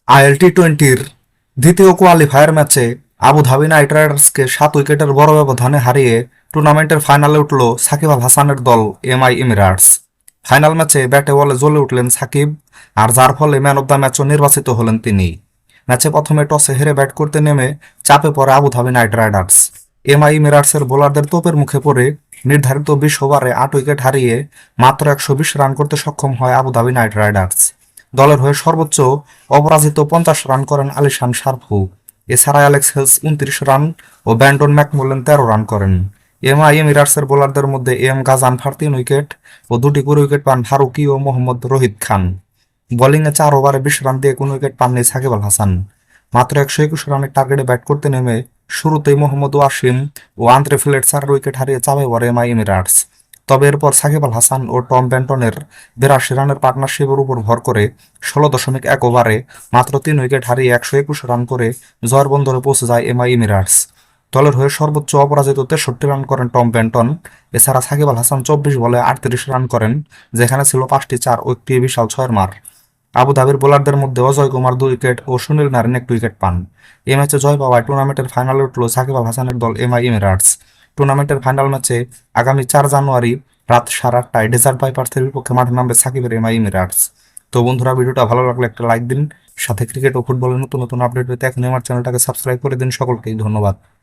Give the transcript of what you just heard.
IL-T20-র দ্বিতীয় কোয়ালিফায়ার ম্যাচে Abu Dhabi night রাইডার্সকে 7 উইকেটের বড় ব্যবধানে হারিয়ে টুর্নামেন্টের ফাইনালে উঠল সাকিব আল হাসানের দল এমআই এমিরেটস। ফাইনাল ম্যাচে ব্যাটে বলে জ্বলে উঠলেন সাকিব, আর যার ফলে ম্যান অব দ্য ম্যাচও নির্বাচিত হলেন তিনি। ম্যাচে প্রথমে টসে হেরে ব্যাট করতে নেমে চাপে পড়ে আবুধাবি নাইট রাইডার্স। এমআই এমিরেটসের বোলারদের তোপের মুখে পড়ে নির্ধারিত 20 ওভারে 8 উইকেট হারিয়ে মাত্র 120 রান করতে সক্ষম হয় আবুধাবি নাইট রাইডার্স। দলের হয়ে সর্বোচ্চ অপরাজিত 50 রান করেন আলিশান সারফু। এছাড়া অ্যালেক্স হেলস 29 রান ও ব্যান্টন ম্যাকমুল্লেন 13 রান করেন। এমআই এমিরেটসের বোলারদের মধ্যে এম গাজানফার 3 উইকেট ও 2টি 20 উইকেট পান ফারুকি ও মোহাম্মদ রহিদ খান। বোলিংয়ে 4 ওভারে 20 রান দিয়ে কোনো উইকেট পাননি সাকিব আল হাসান। মাত্র 121 রানের টার্গেটে ব্যাট করতে নেমে শুরুতেই মোহাম্মদ ওয়াসিম ও আন্দ্রে ফিলেট 4 উইকেট হারিয়ে চাপে পড়ে এমআই এমিরেটস। তবে এরপর সাকিব আল হাসান ও টম ব্যান্টনের 82 রানের পার্টনারশিপের উপর ভর করে 16.1 ওভারে মাত্র 3 উইকেট হারিয়ে 121 রান করে জয়ের বন্দরে পৌঁছে যায় এমআই এমিরেটস। দলের হয়ে সর্বোচ্চ অপরাজিত 63 রান করেন টম ব্যান্টন। এছাড়া সাকিব আল হাসান 24 বলে 38 রান করেন, যেখানে ছিল 5টি 4 ও একটি বিশাল 6-এর মার। আবুধাবির বোলারদের মধ্যে অজয় কুমার 2 উইকেট ও সুনীল নারিন 1 উইকেট পান। এ ম্যাচে জয় পাওয়ায় টুর্নামেন্টের ফাইনালে উঠল সাকিব আল হাসানের দল এমআই এমিরেটস। টুর্নামেন্টের ফাইনাল ম্যাচে আগামী 4 জানুয়ারি রাত 8:30টায় ডেজার্ট ভাইপার্সের বিপক্ষে মাঠে নামবে সাকিবের এমআই এমিরেটস। তো বন্ধুরা, ভিডিওটা ভালো লাগলে একটা লাইক দিন, সাথে ক্রিকেট ও ফুটবলের নতুন নতুন আপডেট পেতে এখন আমার চ্যানেলটাকে সাবস্ক্রাইব করে দিন। সকলকেই ধন্যবাদ।